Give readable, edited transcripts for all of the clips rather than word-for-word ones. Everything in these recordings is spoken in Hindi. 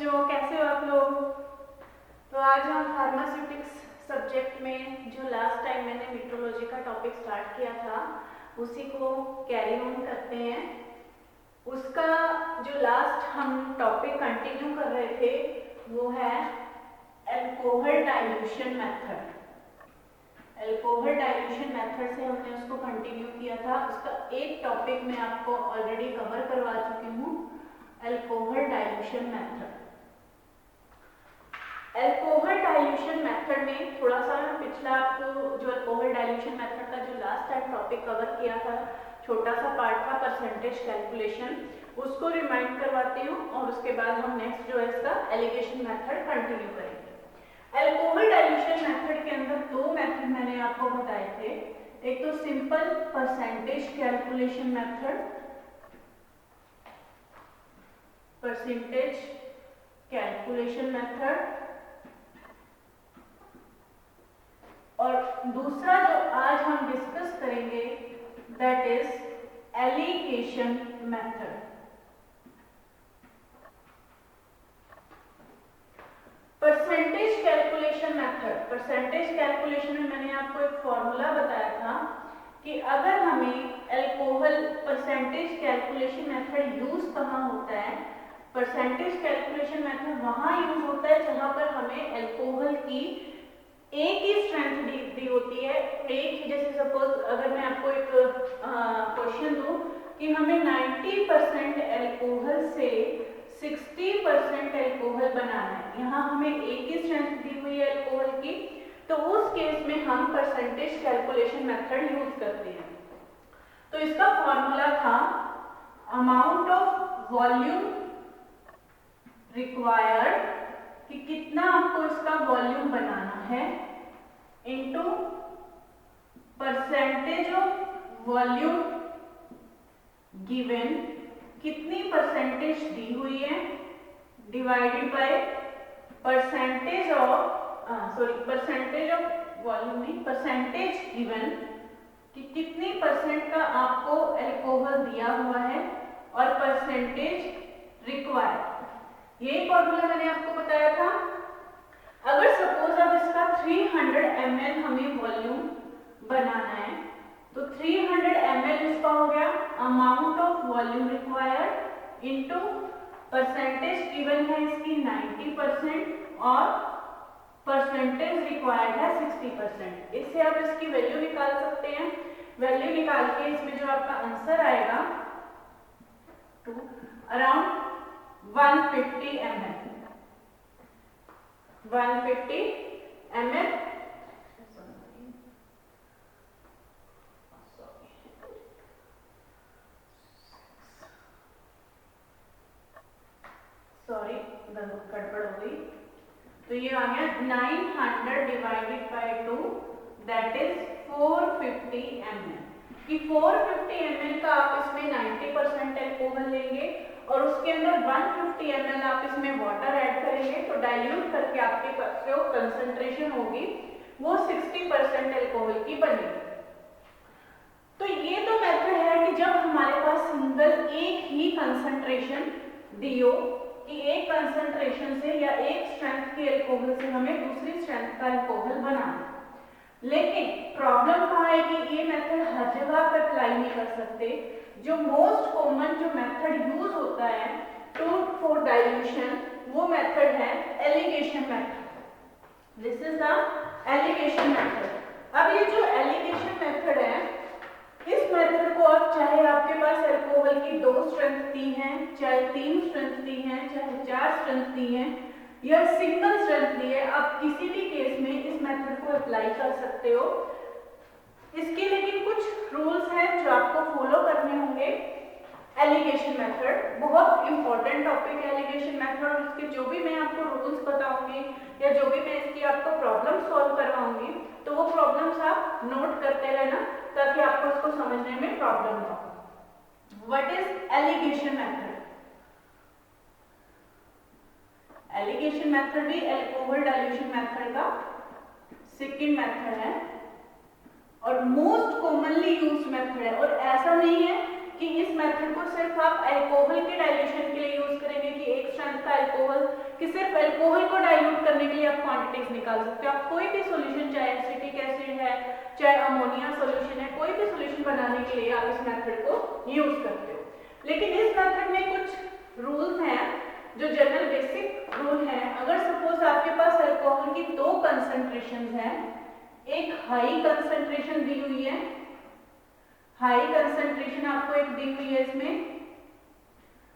बच्चों, कैसे हो आप लोग। तो आज हम फार्मास्यूटिक्स सब्जेक्ट में जो लास्ट टाइम मैंने मीट्रोलॉजी का टॉपिक स्टार्ट किया था उसी को कैरी ऑन करते हैं। उसका जो लास्ट हम टॉपिक कंटिन्यू कर रहे थे वो है alcohol dilution method. Alcohol dilution method से हमने उसको कंटिन्यू किया था। उसका एक टॉपिक मैं आपको ऑलरेडी कवर करवा चुकी हूँ, alcohol dilution method. Alcohol dilution method में थोड़ा सा पिछला आपको जो अल्कोहल डाइल्यूशन मेथड का जो लास्ट टाइम टॉपिक कवर किया था, छोटा सा पार्ट था परसेंटेज कैलकुलेशन, उसको रिमाइंड करवाती हूँ और उसके बाद हम नेक्स्ट जो है इसका एलिगेशन मेथड कंटिन्यू करेंगे। अल्कोहल डाइल्यूशन मेथड के अंदर दो मेथड मैंने आपको बताए थे। एक तो simple percentage calculation method, percentage calculation method, और दूसरा जो आज हम डिस्कस करेंगे that is alligation method. Percentage calculation method, percentage calculation में मैंने आपको एक फॉर्मूला बताया था कि अगर हमें alcohol percentage calculation method use कहाँ होता है, परसेंटेज कैलकुलेशन मेथड वहां यूज होता है जहां पर हमें अल्कोहल की एक ही स्ट्रेंथ दी होती है। एक, जैसे सपोज अगर मैं आपको एक क्वेश्चन दूं कि हमें 90% अल्कोहल से 60% अल्कोहल बनाना है, यहाँ हमें एक ही स्ट्रेंथ दी हुई है अल्कोहल की, तो उस केस में हम परसेंटेज कैलकुलेशन मेथड यूज करते हैं। तो इसका फॉर्मूला था अमाउंट ऑफ वॉल्यूम रिक्वायर्ड, कि कितना आपको इसका वॉल्यूम बनाना है, into percentage of volume given, कितनी परसेंटेज दी हुई है, divided by percentage of percentage of volume नहीं, परसेंटेज गिवन, कि कितनी परसेंट का आपको अल्कोहल दिया हुआ है, और परसेंटेज रिक्वायर्ड। यही फॉर्मूला मैंने आपको बताया था। अगर सपोज अब इसका 300 ml हमें वॉल्यूम बनाना है, तो 300 ml इसका हो गया amount of volume required into percentage given है इसकी 90% और परसेंटेज रिक्वायर्ड है 60%। इससे आप इसकी वैल्यू निकाल सकते हैं। वैल्यू निकाल के इसमें जो आपका आंसर आएगा to around 150 ml, 150 ml, sorry गड़बड़ हो गई। तो ये आ गया 900 divided by 2 that is 450 ml, कि 450 ml का आप इसमें 90% अल्कोहल लेंगे और उसके अंदर 150 ml आप इसमें वाटर ऐड करेंगे, तो डाइल्यूट करके आपके पास जो कंसंट्रेशन होगी वो 60% अल्कोहल की बनेगी। तो ये तो मेथड है कि जब हमारे पास सिंगल एक ही कंसंट्रेशन दी हो, कि एक कंसंट्रेशन से या एक स्ट्रेंथ के अल्कोहल से हमें दूसरी स्ट्रेंथ का अल्कोहल बनाना। लेकिन प्रॉब्लम कहाँ है कि ये मेथड हर जगह पर अप्लाई नहीं कर सकते। जो मोस्ट कॉमन जो मेथड यूज होता है टू फॉर डाइल्यूशन, वो मेथड है alligation method. This is the alligation method. अब ये जो एलिगेशन मेथड है, इस मेथड को आप चाहे आपके पास अल्कोहल की 2 स्ट्रेंथ दी हैं, चाहे 3 स्ट्रेंथ दी हैं, चाहे 4 स्ट्रेंथ दी हैं, या सिंगल स्ट्रेंथ दी है, आप किसी भी केस में इस मेथड को अप्लाई कर सकते हो। इसके लेकिन कुछ रूल्स हैं जो आपको फॉलो करने होंगे। एलिगेशन मेथड बहुत इंपॉर्टेंट टॉपिक है एलिगेशन मेथड, और इसके जो भी मैं आपको रूल्स बताऊंगी या जो भी मैं इसकी आपको प्रॉब्लम सॉल्व करवाऊंगी, तो वो प्रॉब्लम्स आप नोट करते रहना ताकि आपको इसको समझने में प्रॉब्लम ना हो। What is alligation method? Alligation method भी अल्कोहल डाइल्यूशन मेथड का सेकंड मेथड है और मोस्ट कॉमनली यूज्ड मेथड है। और ऐसा नहीं है कि इस मेथड को सिर्फ आप अल्कोहल के डाइल्यूशन के लिए यूज करेंगे कि एक स्ट्रेंथ का अल्कोहल कि सिर्फ अल्कोहल को डाइल्यूट करने के लिए आप क्वांटिटीज निकाल सकते हो। आप कोई भी सॉल्यूशन, चाहे एसिटिक एसिड है, चाहे अमोनिया सॉल्यूशन है, कोई भी सॉल्यूशन बनाने के लिए आप इस मेथड को यूज करते हो। लेकिन इस मेथड में कुछ रूल्स हैं जो जनरल बेसिक रूल है। अगर सपोज आपके पास अल्कोहल की दो कंसंट्रेशंस हैं, एक हाई कंसंट्रेशन दी हुई है, हाई कंसंट्रेशन आपको एक दी हुई है इसमें,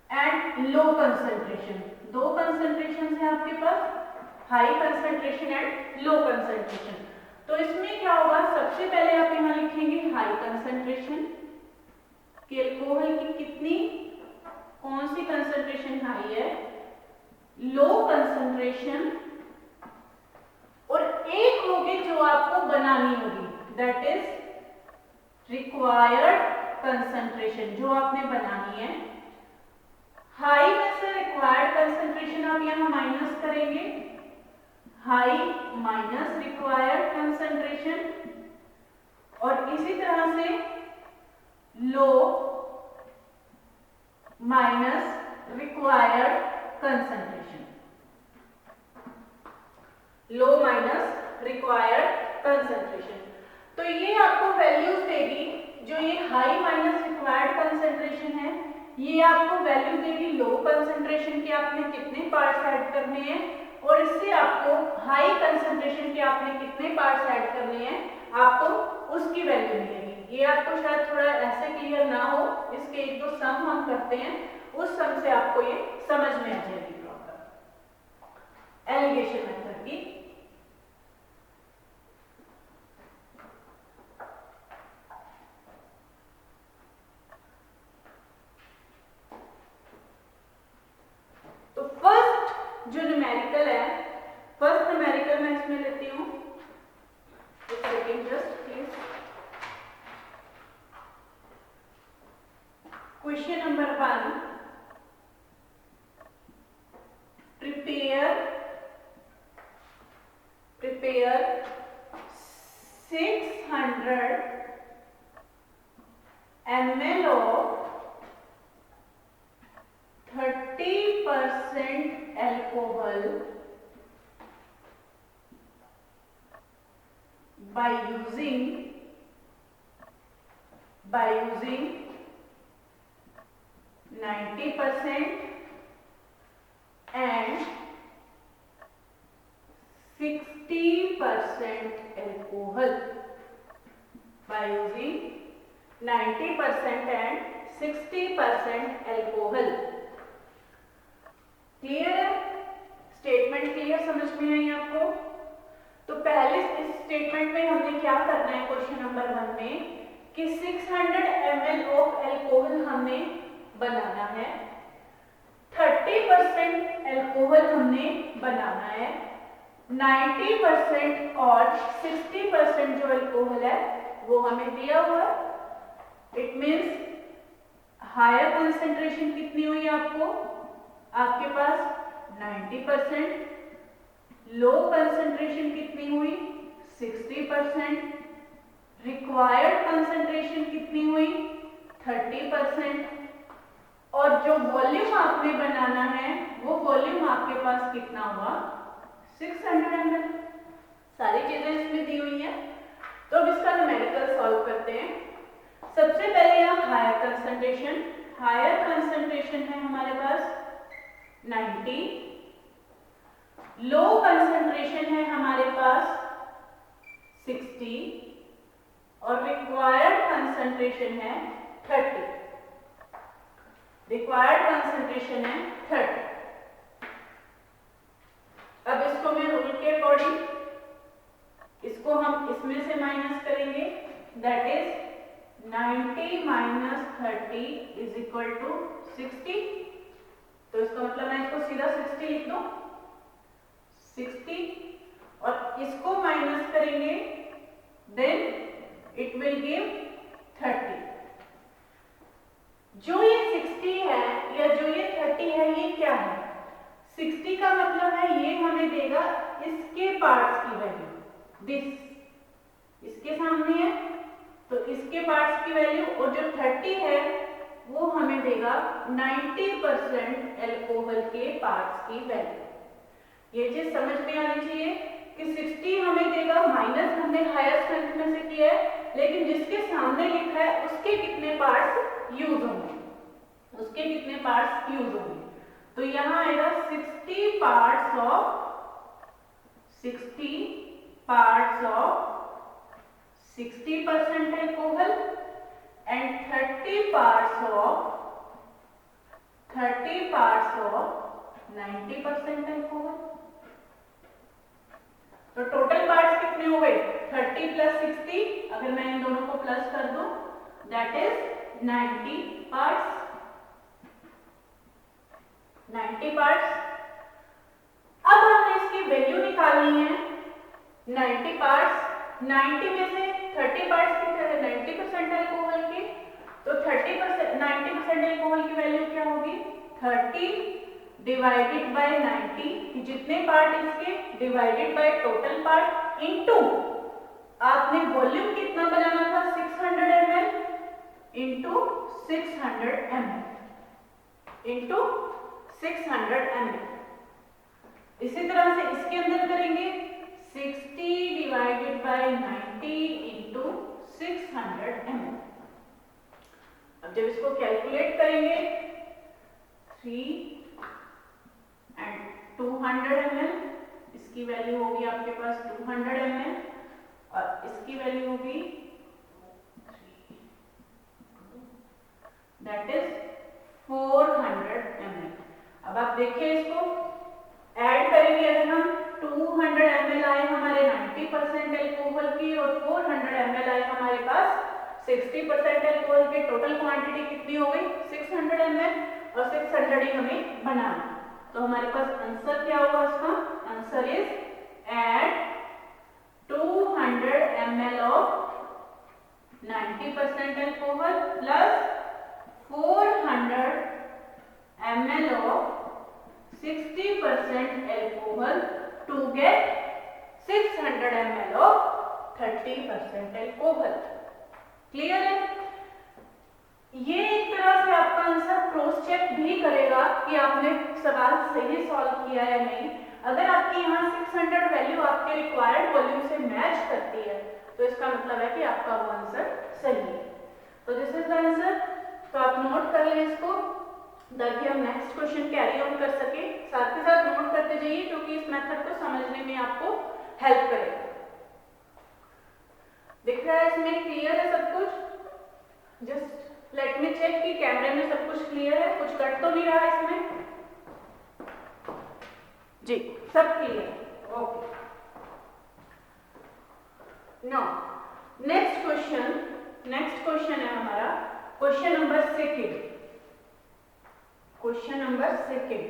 एंड लो कंसंट्रेशन, दो कंसंट्रेशन है आपके पास, high concentration and low concentration. तो इसमें क्या होगा, सबसे पहले आप यहां लिखेंगे हाई कंसंट्रेशन कि अल्कोहल की कितनी, कौन सी कंसंट्रेशन हाई है, लो कंसंट्रेशन, और एक होगी जो आपको बनानी होगी, दैट इज रिक्वायर्ड कंसंट्रेशन, जो आपने बनानी है। हाई में से रिक्वायर्ड कंसंट्रेशन आप यहां माइनस करेंगे, हाई माइनस रिक्वायर्ड कंसंट्रेशन, और इसी तरह से लो माइनस रिक्वायर्ड कंसंट्रेशन, लो माइनस रिक्वायर्ड कंसंट्रेशन। तो ये आपको वैल्यूज देगी, जो ये हाई माइनस रिक्वायर्ड कंसंट्रेशन है, ये आपको वैल्यू देगी लो कंसंट्रेशन के आपने कितने पार्ट्स ऐड करने हैं, और इससे आपको हाई कंसंट्रेशन के आपने कितने पार्ट्स ऐड करने हैं, आपको उसकी वैल्यू मिलेगी। ये आपको शायद थोड़ा ऐसे क्लियर ना हो, इसके एक दो सम हम करते हैं, उस सम से आपको ये समझ में आ जाएगी प्रॉपर एलिगेशन मेथड की। तो फर्स्ट जो न्यूमेरिकल है, फर्स्ट न्यूमेरिकल मैं इसमें लेती हूं, एक second just please. Question number 1, prepare 600 ml of 30% alcohol by using 90% and 60% alcohol, by using 90% and 60% alcohol। Clear है? स्टेटमेंट क्लियर, समझ में आई आपको? तो पहले इस स्टेटमेंट में हमने क्या करना है क्वेश्चन नंबर 1 में, कि 600 ml ऑफ एल्कोहल हमने बनाना है, 30% एल्कोहल हमने बनाना है, 90% और 60% जो एल्कोहल है वो हमें दिया हुआ है। इट मीन्स हायर कंसेंट्रेशन कितनी हुई आपको, आपके पास 90%, लो कंसेंट्रेशन कितनी हुई 60%, रिक्वायर्ड कंसेंट्रेशन कितनी हुई 30%, और जो वॉल्यूम आपने बनाना है वो वॉल्यूम आपके पास कितना हुआ 600 ml। सारी चीजें इसमें दी हुई हैं। तो अब इसका न्यूमेरिकल सॉल्व करते हैं। सबसे पहले यहाँ हायर कंसेंट्रेशन है हमारे पास 90, लो कंसेंट्रेशन है हमारे पास 60, और रिक्वायर्ड कंसेंट्रेशन है 30। रिक्वायर्ड कंसेंट्रेशन है 30। अब इसको मैं रूल के अकॉर्डिंग, इसको हम इसमें से माइनस करेंगे, that is 90 minus 30 is equal to 60। तो इसका मतलब मैं इसको सीधा 60 लिख दूं, 60, और इसको माइनस करेंगे, देन इट विल गिव 30। जो ये 60 है या जो ये 30 है, ये क्या है, 60 का मतलब है ये हमें देगा इसके पार्ट्स की वैल्यू, दिस इसके सामने है तो इसके पार्ट्स की वैल्यू, और जो 30 है वो हमें देगा 90% एल्कोहल के पार्ट्स की वैल्यू। ये चीज समझ में आनी चाहिए कि 60 हमें देगा, माइनस हमने हायर स्ट्रेंथ में से किया है, लेकिन जिसके सामने लिखा है उसके कितने पार्ट्स यूज होंगे, उसके कितने पार्ट्स यूज होंगे। तो यहाँ आएगा 60 parts of 60% alcohol and 30 parts of 90% alcohol. तो टोटल पार्ट्स कितने हो गए, 30 + 60, अगर मैं इन दोनों को प्लस कर दूं दैट इज 90 पार्ट्स। 90 पार्ट्स। अब हमें इसकी वैल्यू निकालनी है। 90 पार्ट्स, 90 में से 30 पार्ट्स कितने हैं, 90% अल्कोहल के, तो 90% अल्कोहल की वैल्यू क्या होगी, 30 डिवाइडेड बाय 90, जितने पार्ट इसके divided by total part into आपने वॉल्यूम कितना बनाना था 600 ml into 600 ml into 600 ml। इसी तरह से इसके अंदर करेंगे 60 डिवाइडेड बाय 90 इनटू 600 ml। अब जब इसको कैलकुलेट करेंगे 3 and 200 ml, इसकी वैल्यू होगी आपके पास 200 ml और इसकी वैल्यू होगी दैट इज 400 ml। अब आप देखिए इसको ऐड करेंगे, अगर हम 200 ml आए हमारे 90% अल्कोहल की और 400 ml आए हमारे पास 60% अल्कोहल के, टोटल क्वांटिटी कितनी हो गई 600 ml और 600 ही हमें बनाना। तो हमारे पास आंसर क्या होगा इसका, answer is add 200 ml of 90% alcohol plus 400 ml of 60% alcohol to get 600 ml of 30% alcohol। Clear है? ये एक तरह से आपका आंसर क्रॉस चेक भी करेगा कि आपने सवाल सही सॉल्व किया है या नहीं। अगर आपकी यहाँ 600 वैल्यू आपके रिक्वायर्ड वॉल्यूम से मैच करती है तो इसका मतलब है कि आपका वो आंसर सही है। तो दिस इज द आंसर। तो आप नोट कर लें इसको ताकि हम नेक्स्ट क्वेश्चन कैरी ऑन कर सके। साथ ही साथ नोट करते जाइए क्योंकि इस मेथड को समझने में आपको हेल्प करेगा। दिख रहा है इसमें क्लियर है सब कुछ? जस्ट लेट मी चेक कि कैमरे में सब कुछ क्लियर है, कुछ कट तो नहीं रहा इसमें? जी सब क्लियर है, ओके। नाउ नेक्स्ट क्वेश्चन है हमारा question number 2। Question number 2।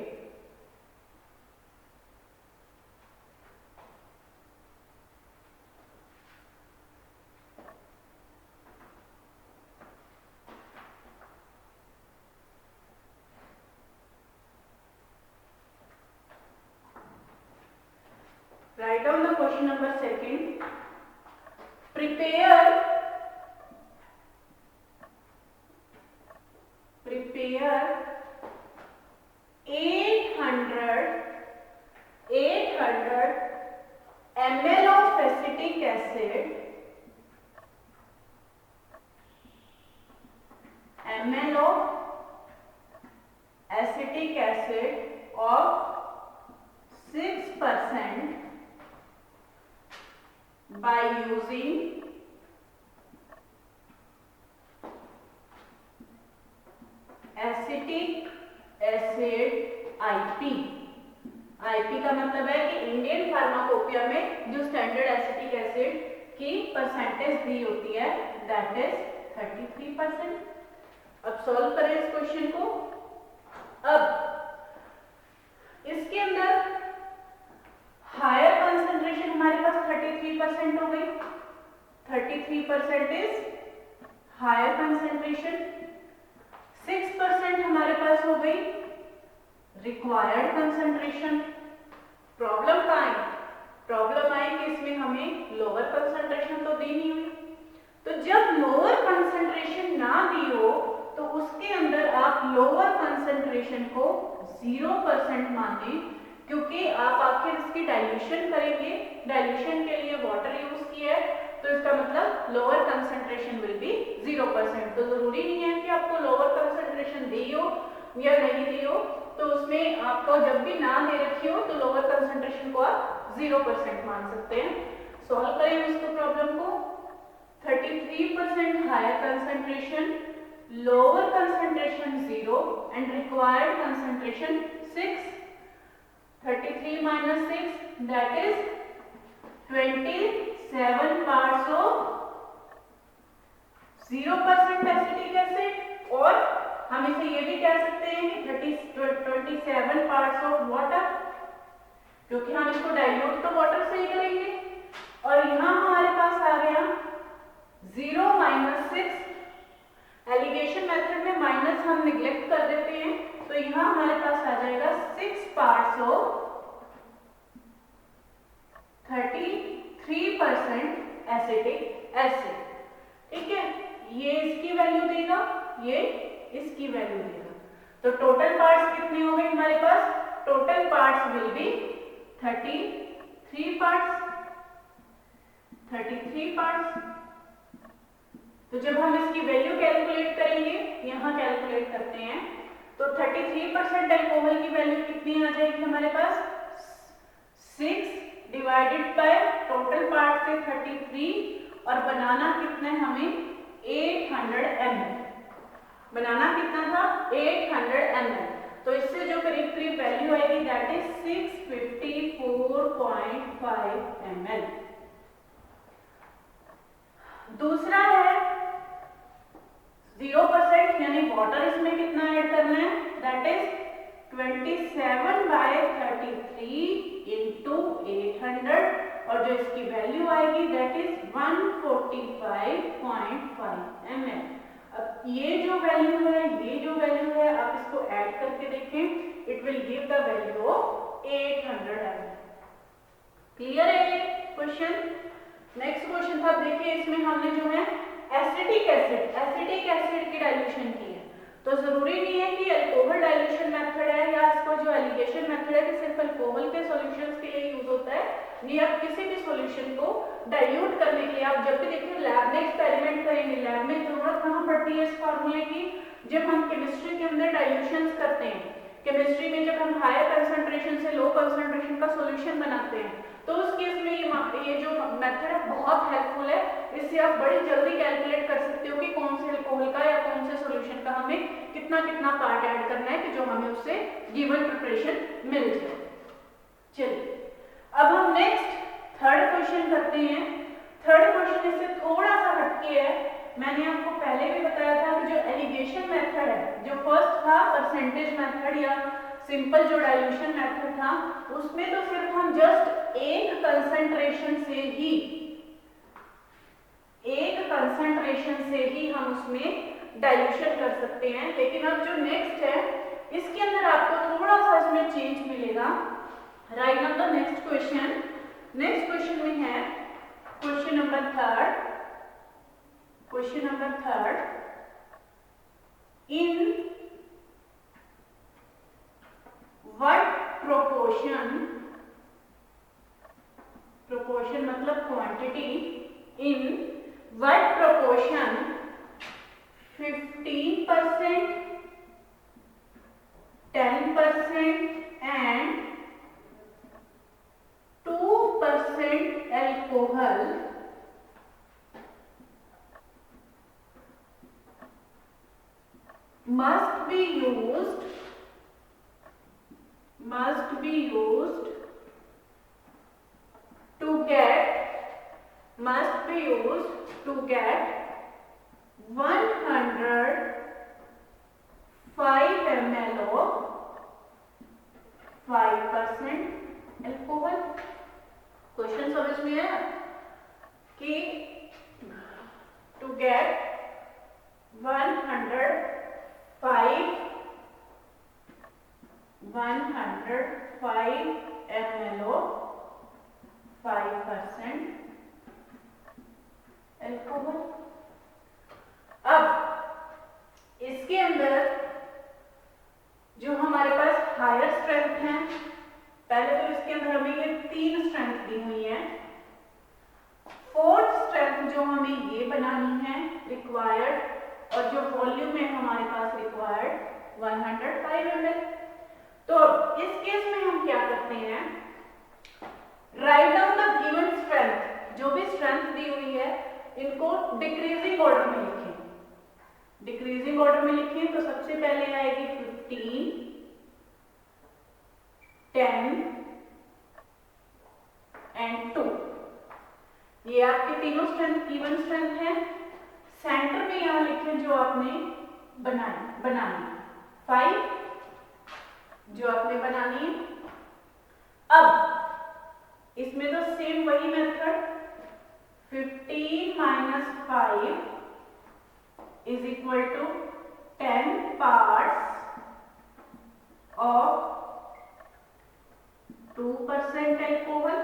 Write down the question number 2. Prepare 800 ml of acetic acid of 6% by using acetic acid IP। IP का मतलब है कि इंडियन फार्माकोपिया में जो स्टैंडर्ड एसिटिक एसिड की परसेंटेज दी होती है दैट इज 33%। अब सॉल्व करें इस क्वेश्चन को। अब इसके अंदर हायर कंसंट्रेशन हमारे पास 33% हो गई। 33% इज हायर कंसंट्रेशन। 6% हमारे पास हो गई रिक्वायर्ड कंसंट्रेशन। प्रॉब्लम कहाँ आई? प्रॉब्लम आई कि इसमें हमें लोअर कंसंट्रेशन तो दी नहीं हुई। तो जब लोअर कंसंट्रेशन ना दी हो तो उसके अंदर आप लोअर कंसंट्रेशन को 0% माने क्योंकि आप आखिर इसकी डाइल्यूशन करेंगे, डाइल्यूशन के लिए वाटर यूज किया है, तो इसका मतलब लोअर कंसंट्रेशन विल बी 0%। तो जरूरी नहीं है कि आपको लोअर कंसंट्रेशन दी हो या नहीं दी हो, तो उसमें आपको जब भी ना दे रखी हो तो लोअर कंसंट्रेशन को आप 0% मान सकते हैं। सॉल्व करें इसको प्रॉब्लम को। 33% higher concentration, lower concentration 0 and required concentration 6. 33 minus 6 that is 27 parts of 0% acetic acid, और हम इसे ये भी कह सकते हैं कि 27 parts of water, क्योंकि हम इसको डाइल्यूट तो वाटर से ही करेंगे। और यहाँ हमारे पास आ गया 0 minus 6, एलिगेशन मेथड में माइनस हम निग्लेक्ट कर देते हैं, तो यहाँ हमारे पास आ जाएगा 6 पार्ट्स ऑफ 33% एसिटिक एसिड। ठीक है, ये इसकी वैल्यू देगा, ये इसकी वैल्यू देगा, तो टोटल पार्ट्स कितने हो गए हमारे पास? Total parts will be 33 parts, 33 parts. तो जब हम इसकी वैल्यू कैलकुलेट करेंगे, यहाँ कैलकुलेट करते हैं, तो 33% अल्कोहल की वैल्यू कितनी आ जाएगी हमारे पास? 6 डिवाइडेड बाय टोटल पार्ट से 33, और बनाना कितना है हमें? 800 ml। बनाना कितना था? 800 ml। तो इससे जो करीब करीब वैल्यू आएगी दैट इज 654.5 ml। दूसरा है 0%, यानी वाटर इसमें कितना ऐड करना है? दैट इज 27/33 इंटू 800, और जो इसकी वैल्यू आएगी दैट इज 145.5 ml। अब ये जो वैल्यू है, ये जो वैल्यू है, आप इसको ऐड करके देखें, it will give the value of 800 ml। Clear है ये क्वेश्चन? नेक्स्ट क्वेश्चन था, देखिए इसमें हमने जो है एसिटिक एसिड की डाइल्यूशन की है। तो जरूरी नहीं है कि अल्कोहल डाइल्यूशन मेथड है या इसको जो एलिगेशन मेथड है कि सिर्फ अल्कोहल के सॉल्यूशंस के लिए यूज होता है। नहीं, आप किसी भी सॉल्यूशन को डाइल्यूट करने के लिए आप जब भी देखिए लैब में एक्सपेरिमेंट करेंगे, लैब में जरूरत कहाँ पड़ती है इस फार्मूले की? जब हम केमिस्ट्री के अंदर डाइल्यूशंस करते हैं, केमिस्ट्री में जब हम हायर कंसंट्रेशन से लो कंसंट्रेशन का सॉल्यूशन बनाते हैं, तो उस केस में ये जो मेथड है बहुत हेल्पफुल है। इससे आप बड़ी जल्दी कैलकुलेट कर सकते हो कि कौन से अल्कोहल का या कौन से सॉल्यूशन का हमें कितना कितना पार्ट ऐड करना है कि जो हमें उससे गिवन प्रिपरेशन मिल जाए। चलिए अब हम नेक्स्ट थर्ड क्वेश्चन करते हैं। थर्ड क्वेश्चन इससे थोड़ा सा हटके है। मैंने आपको पहले भी बताया था कि जो एलिगेशन मेथड है, जो फर्स्ट था परसेंटेज मेथड या सिंपल जो डाइल्यूशन मेथड था, उसमें तो सिर्फ हम जस्ट एक कंसंट्रेशन से ही हम उसमें डाइल्यूशन कर सकते हैं। लेकिन अब जो नेक्स्ट है, इसके अंदर आपको थोड़ा सा इसमें चेंज मिलेगा। Right now the next question. Next question में है question number third. In what proportion मतलब quantity, in what proportion 15%, 10% and 2% alcohol must be used to get 105 ml of 5% alcohol। Question समझ में आया कि to get 105 ml of 5% alcohol. अब इसके अंदर जो हमारे पास हायर स्ट्रेंथ है, पहले तो इसके अंदर हमें ये 3 स्ट्रेंथ दी हुई है। फोर्थ स्ट्रेंथ जो हमें ये बनानी है रिक्वायर्ड, और जो वॉल्यूम है हमारे पास रिक्वायर्ड 105 ml। तो इस केस में हम क्या करते हैं, write down the given strength, जो भी स्ट्रेंथ दी हुई है इनको डिक्रीजिंग ऑर्डर में लिखें। डिक्रीजिंग ऑर्डर में लिखें तो सबसे पहले आएगी 15, 10 एंड 2। ये आपके तीनों स्ट्रेंथ गिवन स्ट्रेंथ है। सेंटर में यहां लिखें जो आपने बनानी 5, जो आपने बनानी है। अब इसमें तो सेम वही method, 15 minus 5 is equal to 10 parts of 2% alcohol.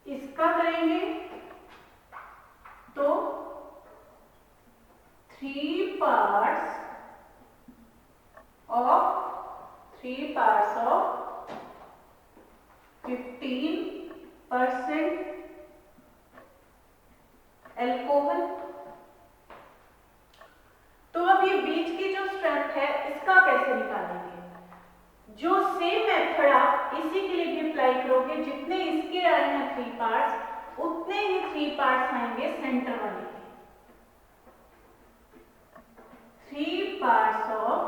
इसका करेंगे तो 3 पार्ट्स ऑफ 15% अल्कोहल। तो अब ये बीच की जो स्ट्रेंथ है इसका कैसे निकालेंगे, जो सेम मेथड आप इसी के लिए भी अप्लाई करोगे, जितने इसके आए हैं 3 पार्ट्स उतने ही 3 पार्ट्स आएंगे सेंटर वाले के। 3 पार्ट्स ऑफ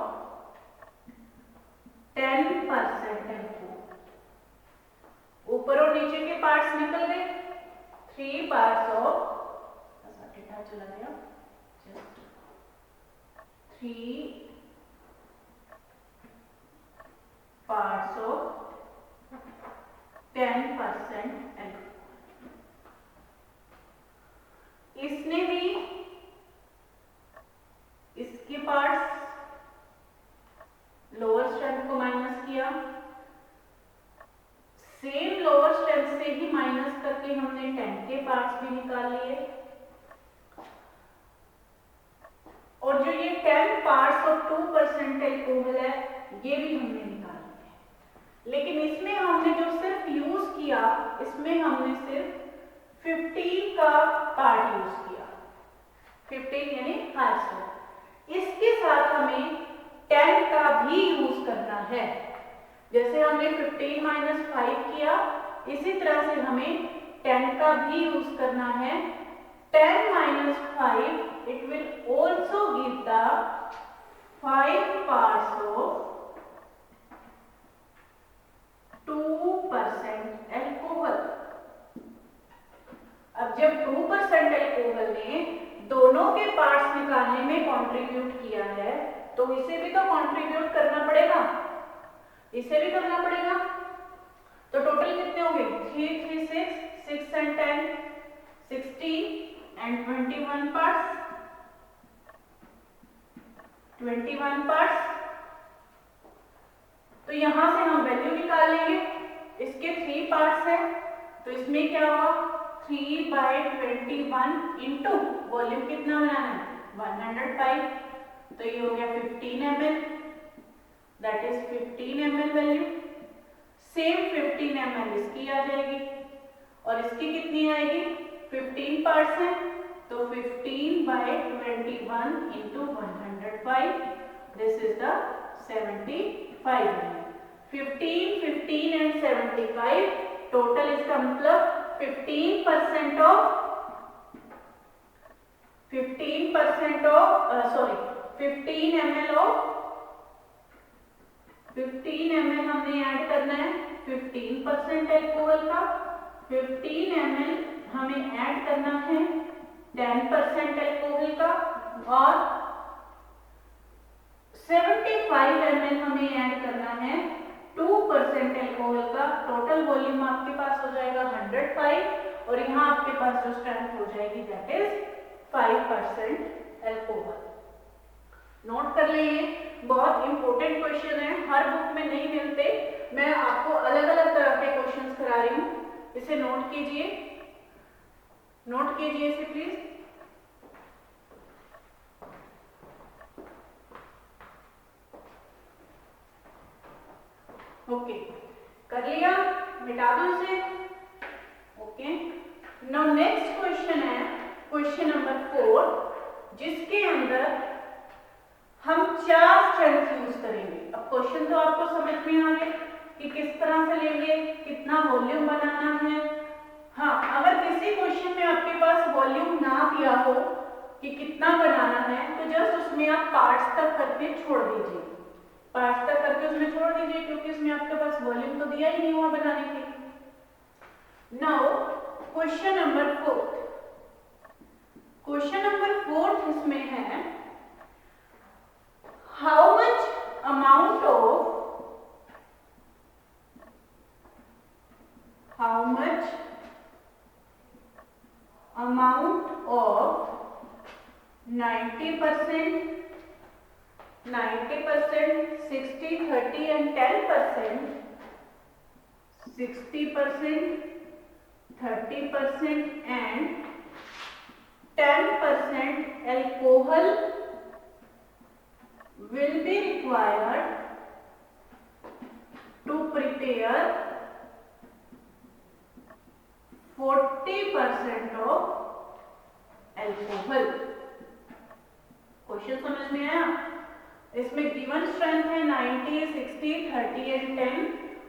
10% अल्कोहल। ऊपर और नीचे के पार्ट्स निकल गए। 3 पार्ट्स ऑफ, डेटा चला गया, 3 पार्ट्स ऑफ 10% अल्कोहल। इसने भी इसके पार्ट्स लोअर स्ट्रेंथ को माइनस किया, सेम लोअर स्ट्रेंथ से ही माइनस करके हमने 10 के पार्ट्स भी निकाल लिए, और जो ये 10 पार्ट्स ऑफ 2% अल्कोहल है ये भी हमने निकाल लिया। लेकिन इसमें हमने जो सिर्फ यूज किया, इसमें हमने सिर्फ 15 का पार्ट यूज किया, 15 यानी 500। इसके साथ हमें 10 का भी यूज करना है। जैसे हमने 15 माइनस 5 किया, इसी तरह से हमें 10 का भी यूज करना है। 10 minus 5, it will also give the 5 parts of 2% alcohol. अब जब 2% अल्कोहल ने दोनों के पार्ट्स निकालने में कंट्रीब्यूट किया है, तो इसे भी तो कंट्रीब्यूट करना पड़ेगा, इसे भी करना पड़ेगा। तो टोटल कितने होंगे, 3, 3, 6, 6 and 10, 16 and 21 parts, 21 parts। तो यहां से हम वैल्यू निकाल लेंगे। इसके 3 पार्ट्स हैं, तो इसमें क्या हुआ, 3/21 इंटू वॉल्यूम कितना बनाना है, 105। तो ये हो गया 15 ml, that is 15 ml value. Same 15 ml इसकी आ जाएगी, और इसकी कितनी आएगी, 15 पार्ट्स हैं, तो 15/21 into 105, this is the 75 ml। 15, 15 and 75 total, इसका मतलब 15% ऑफ 15 ml ऑफ 15 ml हमने ऐड करना है 15% अल्कोहल का। 15 ml हमें ऐड करना है 10% अल्कोहल का, और 75 ml हमें ऐड करना है 2% अल्कोहल का। टोटल वॉल्यूम आपके पास हो जाएगा 105, और यहाँ आपके पास जो स्ट्रेंथ हो जाएगी दैट इज 5% अल्कोहल। नोट कर लेंगे, बहुत इंपॉर्टेंट क्वेश्चन है, हर बुक में नहीं मिलते। मैं आपको अलग अलग तरह के क्वेश्चंस करा रही हूँ, इसे नोट कीजिए, नोट कीजिए इसे प्लीज। ओके, कर लिया, मिटा दो इसे। ओके, नाउ नेक्स्ट क्वेश्चन है क्वेश्चन नंबर 4, जिसके अंदर हम 4 स्ट्रेंथ यूज करेंगे। अब क्वेश्चन तो आपको समझ में आ गया कि किस तरह से लेंगे, कितना वॉल्यूम बनाना है। हाँ, अगर किसी क्वेश्चन में आपके पास वॉल्यूम ना दिया हो कि कितना बनाना है, तो जस्ट उसमें आप पार्ट्स तक करके छोड़ दीजिए, पार्ट्स तक करके उसमें छोड़ दीजिए, क्योंकि उसमें आपके पास वॉल्यूम तो दिया ही नहीं हुआ बनाने के लिए। Now question number 4, question number 4 इसमें है how much amount of how much amount of 90%, 60, 30 and 10%, 60%, 30% and 10% alcohol will be required to prepare 40% of alcohol। Question समझ में आया? इसमें गिवन स्ट्रेंथ है 90, 60, 30 एंड 10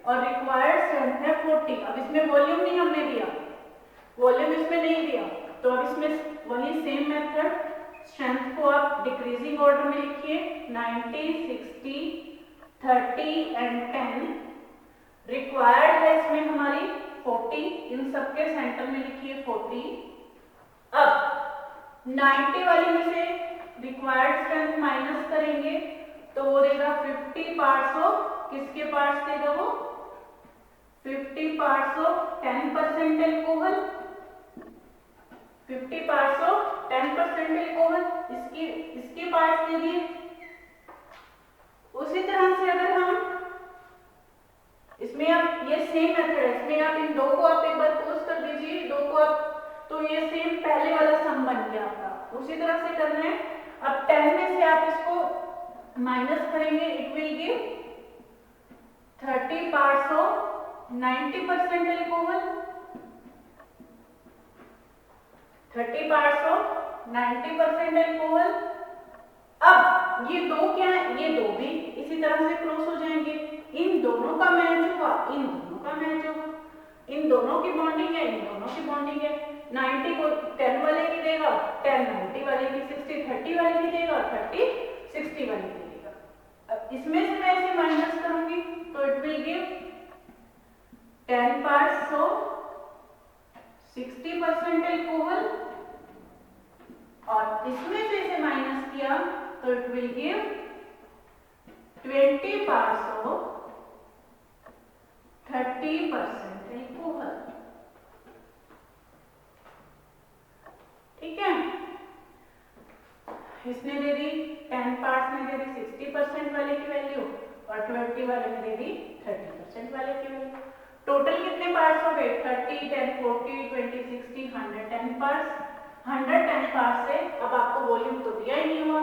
और रिक्वायर्ड स्ट्रेंथ है 40। अब इसमें वॉल्यूम नहीं हमने दिया, वॉल्यूम इसमें नहीं दिया, तो अब इसमें वही सेम मेथड, स्ट्रेंथ को आप डिक्रीजिंग ऑर्डर में लिखिए, 90, 60, 30 एंड 10। रिक्वायर्ड है इसमें हमारी 40, इन सबके सेंटर में लिखिए 40। अब 90 वाली में से रिक्वायर्ड स्ट्रेंथ माइनस करेंगे तो वो देगा 50 पार्ट्स ऑफ, किसके पार्ट्स देगा वो? 50 parts of 10% alcohol, 50 parts of 10% alcohol, इसके पार्ट्स दे दिए। उसी तरह से अगर हम इसमें आप ये सेम मेथड है, इसमें आप इन दो को आप एक बार क्लोज कर दीजिए, दो को आप, तो ये सेम पहले वाला सम बन गया आपका। उसी तरह से करना है। अब 10 में से आप इसको माइनस करेंगे, it will give 30 parts of 90% alcohol, 30 parts of 90% alcohol. अब ये दो क्या है, ये दो भी इसी तरह से क्लोज हो जाएंगे, इन दोनों का मैच हुआ, इन दोनों का मैच होगा, इन दोनों की बॉन्डिंग है, इन दोनों की बॉन्डिंग है। 90 को 10 वाले की देगा, 10 90 वाले की, 60 30 वाले की देगा, 30 60 वाले की देगा। अब इसमें से मैं इसे माइनस करूंगी तो it will give 10 parts of 60% alcohol, और इसमें से इसे माइनस किया तो it will give 20 parts of 30% alcohol. ठीक है, इसने दे दी 10 पार्ट्स ने दे दी 60% वाले की वैल्यू और 20 वाले ने दे दी 30% वाले की वैल्यू। टोटल कितने पार्ट्स हो गए? 30, 10, 40, 20, 60, 110 पार्ट्स। 110 पार्ट्स से अब आपको वॉल्यूम तो दिया ही नहीं हुआ,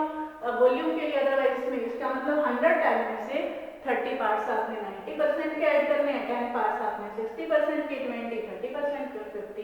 वॉल्यूम के लिए अदरवाइज इसमें इसका मतलब 110 में से 30 पार्ट्स आपने 90% के ऐड करने हैं, 10 पार्ट्स आपने 60% के, 20 30% के, 50